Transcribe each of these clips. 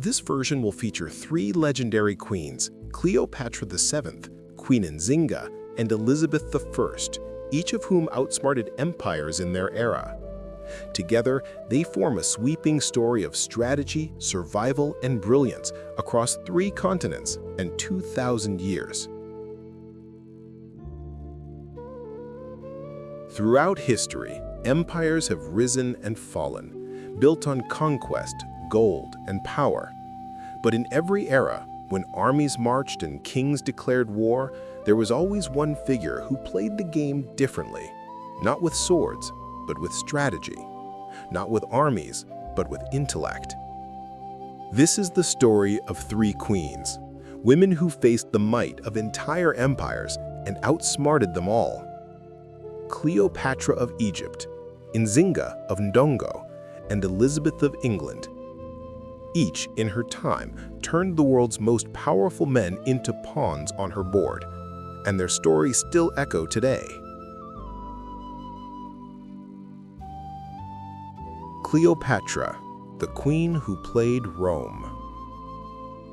This version will feature three legendary queens, Cleopatra VII, Queen Nzinga, and Elizabeth I, each of whom outsmarted empires in their era. Together, they form a sweeping story of strategy, survival, and brilliance across 3 continents and 2,000 years. Throughout history, empires have risen and fallen, built on conquest, gold, and power. But in every era, when armies marched and kings declared war, there was always one figure who played the game differently, not with swords, but with strategy, not with armies, but with intellect. This is the story of 3 queens, women who faced the might of entire empires and outsmarted them all. Cleopatra of Egypt, Nzinga of Ndongo, and Elizabeth of England. Each, in her time, turned the world's most powerful men into pawns on her board, and their stories still echo today. Cleopatra, the queen who played Rome.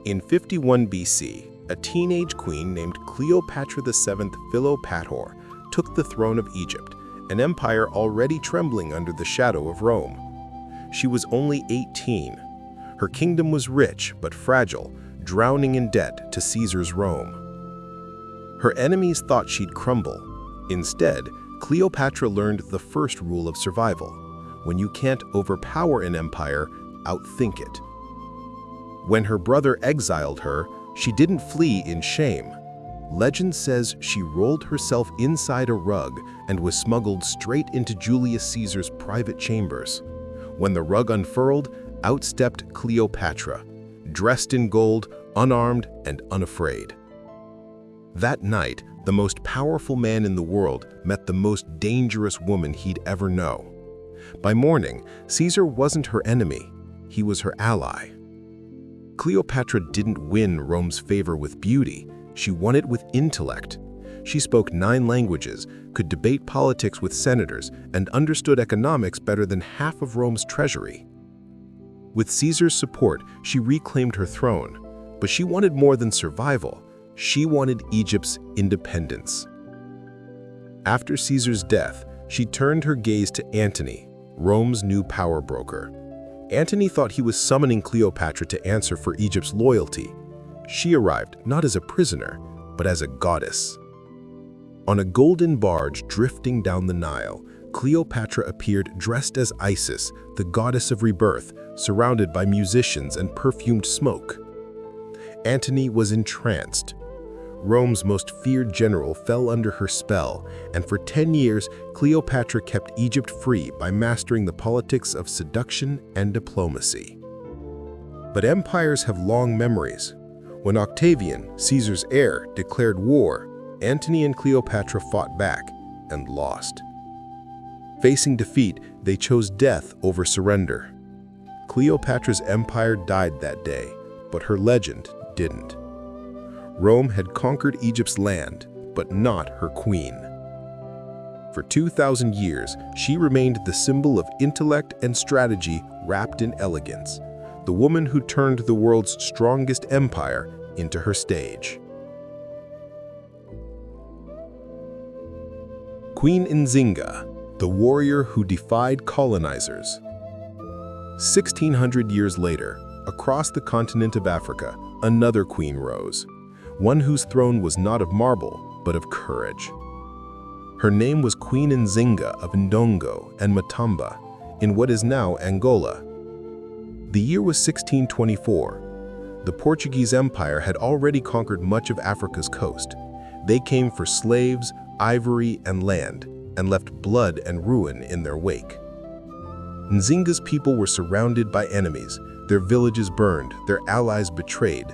In 51 BC, a teenage queen named Cleopatra VII Philopator took the throne of Egypt, an empire already trembling under the shadow of Rome. She was only 18. Her kingdom was rich but fragile, drowning in debt to Caesar's Rome. Her enemies thought she'd crumble. Instead, Cleopatra learned the first rule of survival. When you can't overpower an empire, outthink it. When her brother exiled her, she didn't flee in shame. Legend says she rolled herself inside a rug and was smuggled straight into Julius Caesar's private chambers. When the rug unfurled, out stepped Cleopatra, dressed in gold, unarmed and unafraid. That night, the most powerful man in the world met the most dangerous woman he'd ever know. By morning, Caesar wasn't her enemy, he was her ally. Cleopatra didn't win Rome's favor with beauty, she won it with intellect. She spoke 9 languages, could debate politics with senators, and understood economics better than half of Rome's treasury. With Caesar's support, she reclaimed her throne, but she wanted more than survival. She wanted Egypt's independence. After Caesar's death, she turned her gaze to Antony, Rome's new power broker. Antony thought he was summoning Cleopatra to answer for Egypt's loyalty. She arrived not as a prisoner, but as a goddess. On a golden barge drifting down the Nile, Cleopatra appeared dressed as Isis, the goddess of rebirth, surrounded by musicians and perfumed smoke. Antony was entranced. Rome's most feared general fell under her spell, and for 10 years, Cleopatra kept Egypt free by mastering the politics of seduction and diplomacy. But empires have long memories. When Octavian, Caesar's heir, declared war, Antony and Cleopatra fought back and lost. Facing defeat, they chose death over surrender. Cleopatra's empire died that day, but her legend didn't. Rome had conquered Egypt's land, but not her queen. For 2,000 years, she remained the symbol of intellect and strategy wrapped in elegance, the woman who turned the world's strongest empire into her stage. Queen Nzinga, the warrior who defied colonizers. 1,600 years later, across the continent of Africa, another queen rose, one whose throne was not of marble, but of courage. Her name was Queen Nzinga of Ndongo and Matamba, in what is now Angola. The year was 1624. The Portuguese Empire had already conquered much of Africa's coast. They came for slaves, ivory, and land, and left blood and ruin in their wake. Nzinga's people were surrounded by enemies, their villages burned, their allies betrayed.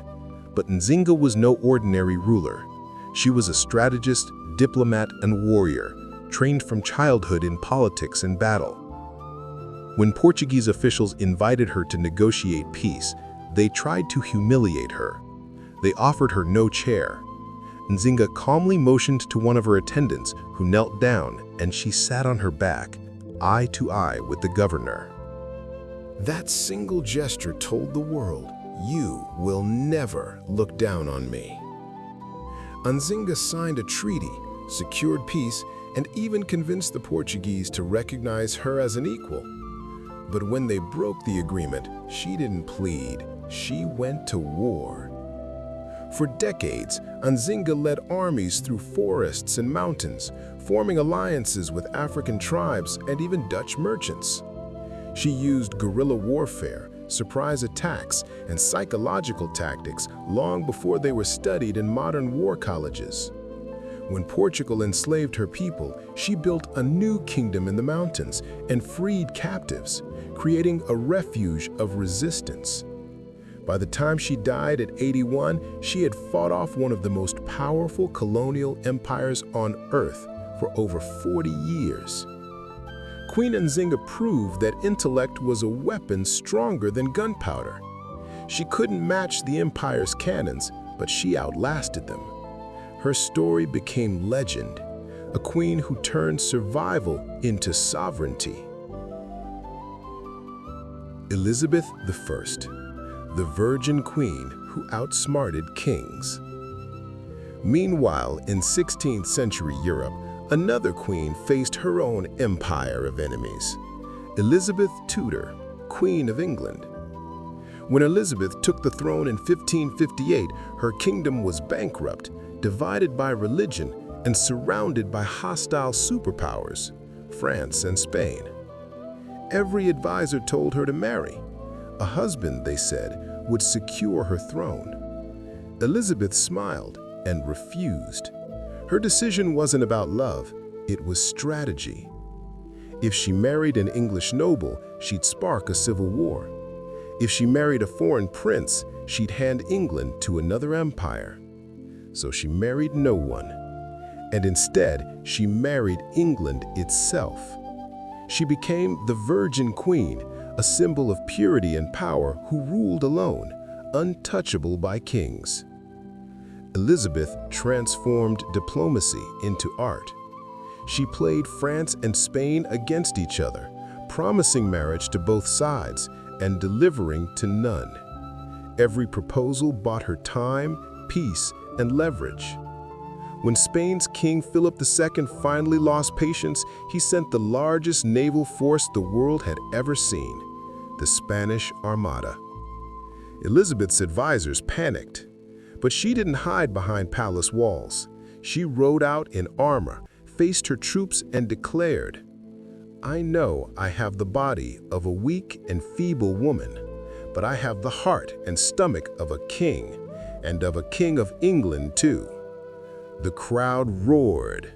But Nzinga was no ordinary ruler. She was a strategist, diplomat, and warrior, trained from childhood in politics and battle. When Portuguese officials invited her to negotiate peace, they tried to humiliate her. They offered her no chair. Nzinga calmly motioned to one of her attendants, who knelt down, and she sat on her back, eye to eye with the governor. That single gesture told the world, "You will never look down on me." Nzinga signed a treaty, secured peace, and even convinced the Portuguese to recognize her as an equal. But when they broke the agreement, she didn't plead. She went to war. For decades, Nzinga led armies through forests and mountains, forming alliances with African tribes and even Dutch merchants. She used guerrilla warfare, surprise attacks, and psychological tactics long before they were studied in modern war colleges. When Portugal enslaved her people, she built a new kingdom in the mountains and freed captives, creating a refuge of resistance. By the time she died at 81, she had fought off one of the most powerful colonial empires on Earth for over 40 years. Queen Nzinga proved that intellect was a weapon stronger than gunpowder. She couldn't match the empire's cannons, but she outlasted them. Her story became legend, a queen who turned survival into sovereignty. Elizabeth I, the Virgin Queen who outsmarted kings. Meanwhile, in 16th century Europe, another queen faced her own empire of enemies, Elizabeth Tudor, Queen of England. When Elizabeth took the throne in 1558, her kingdom was bankrupt, divided by religion, and surrounded by hostile superpowers, France and Spain. Every advisor told her to marry. A husband, they said, would secure her throne. Elizabeth smiled and refused. Her decision wasn't about love, it was strategy. If she married an English noble, she'd spark a civil war. If she married a foreign prince, she'd hand England to another empire. So she married no one. And instead, she married England itself. She became the Virgin Queen, a symbol of purity and power who ruled alone, untouchable by kings. Elizabeth transformed diplomacy into art. She played France and Spain against each other, promising marriage to both sides and delivering to none. Every proposal bought her time, peace, and leverage. When Spain's King Philip II finally lost patience, he sent the largest naval force the world had ever seen, the Spanish Armada. Elizabeth's advisors panicked, but she didn't hide behind palace walls. She rode out in armor, faced her troops, and declared, "I know I have the body of a weak and feeble woman, but I have the heart and stomach of a king, and of a king of England too." The crowd roared.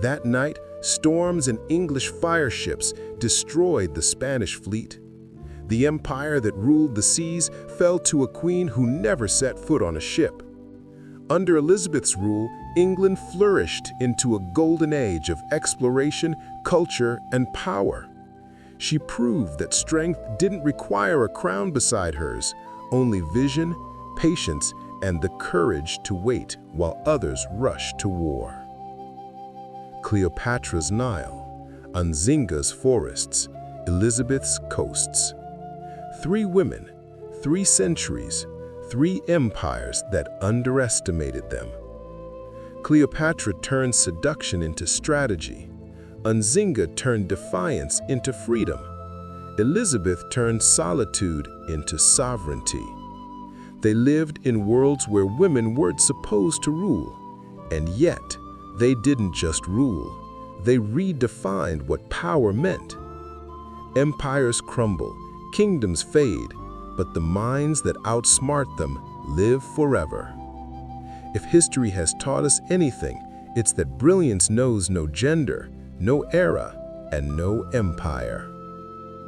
That night, storms and English fire ships destroyed the Spanish fleet. The empire that ruled the seas fell to a queen who never set foot on a ship. Under Elizabeth's rule, England flourished into a golden age of exploration, culture, and power. She proved that strength didn't require a crown beside hers, only vision, patience, and the courage to wait while others rushed to war. Cleopatra's Nile, Nzinga's forests, Elizabeth's coasts. 3 women, 3 centuries, 3 empires that underestimated them. Cleopatra turned seduction into strategy. Nzinga turned defiance into freedom. Elizabeth turned solitude into sovereignty. They lived in worlds where women weren't supposed to rule, and yet they didn't just rule. They redefined what power meant. Empires crumble, kingdoms fade, but the minds that outsmart them live forever. If history has taught us anything, it's that brilliance knows no gender, no era, and no empire.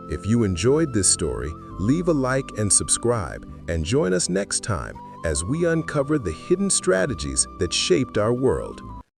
If you enjoyed this story, leave a like and subscribe, and join us next time as we uncover the hidden strategies that shaped our world.